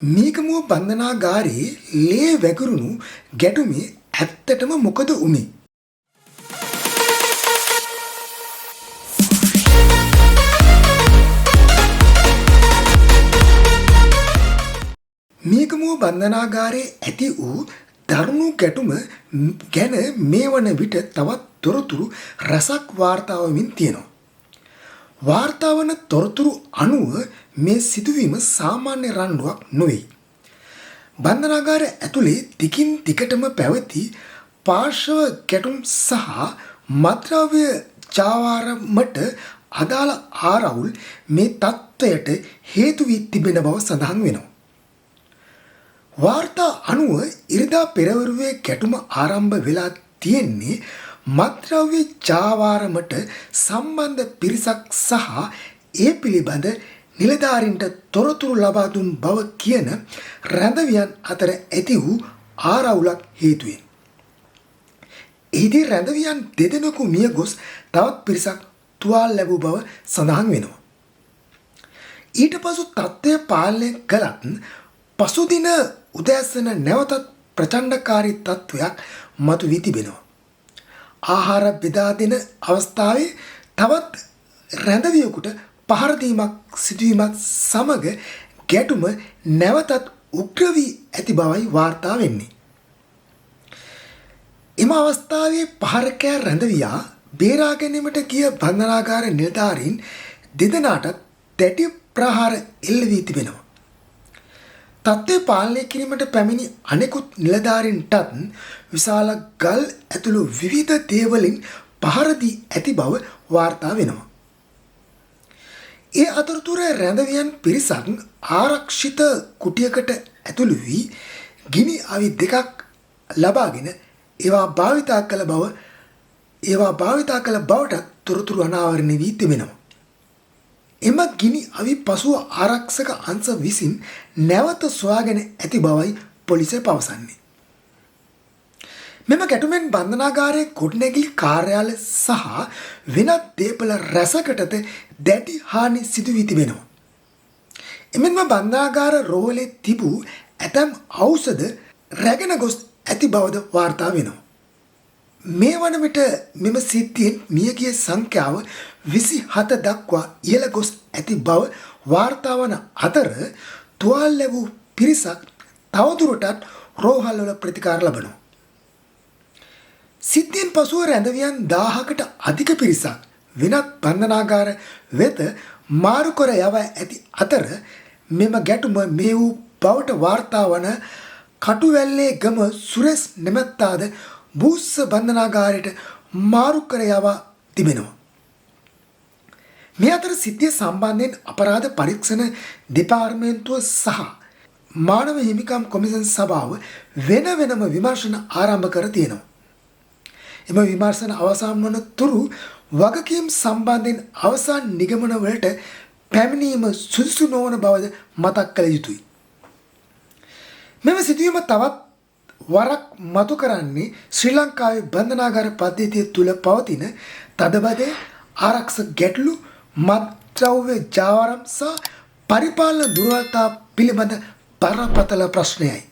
මේකමුව බන්ධනාගාරයේ ලේ වැගිරුණු ගැටුමේ ඇත්තටම මොකද වුනේ? මේකමුව බන්ධනාගාරයේ ඇති වූ දරුණු ගැටුම ගැන මේ වන විට තවත් තොරතුරු රසක් වාර්තා වෙමින් තියෙනවා. වාර්තා වන තොරතුරු අනුව මේ සිදුවීම සාමාන්‍ය රණ්ඩුවක් නොවේ. බන්ධනාගාර ඇතුලේ දිගින් දිගටම පැවති පාර්ශව ගැටුම් සහ මත්ද්‍රව්‍ය ජාවාරමට අදාළ ආරවුල් මේ තත්ත්වයට හේතු වී තිබෙන බව සඳහන් වෙනවා. වාර්තා අනුව ඉරිදා පෙරවරුවේ ගැටුම ආරම්භ වෙලා තියෙන්නේ මත්ද්‍රව්‍ය ජාවාරමට සම්බන්ධ පිරිසක් සහ ඒ පිළිබඳ නිලධාරීන්ට තොරතුරු ලබා දුන් බව කියන රැඳවියන් අතර ඇති වූ ආරවුලක් හේතුවෙන්. එහිදී රැඳවියන් දෙදෙනෙකු මිය ගොස් තවත් පිරිසක් තුවාල ලැබූ බව සඳහන් වෙනවා. ඊට පසු තත්ත්වය පාලනය කළත් පසුදින උදෑසන නැවතත් ප්‍රචණ්ඩකාරී තත්ත්වයක් මතුවී තිබෙනවා. ආහාර බෙදා දෙන අවස්ථාවේ තවත් රැඳවියෙකුට පහර දීමක් සිදුවීමත් සමග ගැටුම නැවතත් උග්‍ර වී ඇති බවයි වාර්තා වෙන්නේ. එම අවස්ථාවේ පහරකෑ රැඳවියා බේරා ගැනීමට ගිය බන්ධනාගාර නිලධාරීන් දෙදෙනාටත් දැඩි ප්‍රහාර එල්ල වී තිබෙනවා. තත්ත්වය පාලනය කිරීමට පැමිණි අනෙකුත් නිලධාරීන්ටත් විශාල ගල් ඇතුළු විවිධ දේවලින් පහර දී ඇති බව වාර්තා වෙනවා. ඒ අතරතුර රැඳවියන් පිරිසක් ආරක්ෂිත කුටියකට ඇතුළු වී ගිනි අවි දෙකක් ලබාගෙන ඒවා භාවිතා කළ බවට තොරතුරු අනාවරණය වී තිබෙනවා. එම ගිනි අවි පසුව ආරක්ෂක අංශ විසින් නැවත සොයාගෙන ඇති බවයි පොලිසිය පවසන්නේ. මෙම ගැටුමෙන් බන්ධනාගාරයේ ගොඩනැගිලි කාර්යාල සහ වෙනත් දේපල රැසකටද දැඩි හානි සිදු වී තිබෙනවා. එමෙන්ම බන්ධනාගාර රෝහලේ තිබූ ඇතැම් ඖෂධ රැගෙන ගොස් ඇති බවද වාර්තා වෙනවා. මේ වන විට මෙම සිද්ධියෙන් මියගිය සංඛ්‍යාව 27 දක්වා ඉහළ ගොස් ඇති බව වාර්තා වන අතර තුවාල ලැබූ පිරිසක් තවදුරටත් රෝහල්වල ප්‍රතිකාර ලබනවා. සිද්ධියෙන් පසුව රැඳවියන් 1000කට අධික පිරිසක් වෙනත් බන්ධනාගාර වෙත මාරු කර යවා ඇති අතර මෙම ගැටුම මේ වූ බවට වාර්තා වන කටුවැල්ලේ ගම සුරේස් නැමැත්තාද බූස්ස බන්ධනාගාරයට මාරු කර යවා තිබෙනවා. මේ අතර සිද්ධිය සම්බන්ධයෙන් අපරාධ පරීක්ෂණ දෙපාර්තමේන්තුව සහ මානව හිමිකම් කොමිෂන් සභාව වෙනම විමර්ශන ආරම්භ කර තියෙනවා. එම විමර්ශන අවසන් වන තුරු වගකීම් සම්බන්ධයෙන් අවසන් නිගමන වලට පැමිණීම සුදුසු නොවන බවද මතක් කළ යුතුයි. මෙම සිදුවීම තවත් වරක් මතු කරන්නේ ශ්‍රී ලංකාවේ බන්ධනාගාර පද්ධතිය තුළ පවතින තදබදේ ආරක්ෂක ගැටලු මත්ද්‍රව්‍ය ජාවාරම් සහ පරිපාලන දුර්වලතා පිළිබඳ බරපතල ප්‍රශ්නයයි.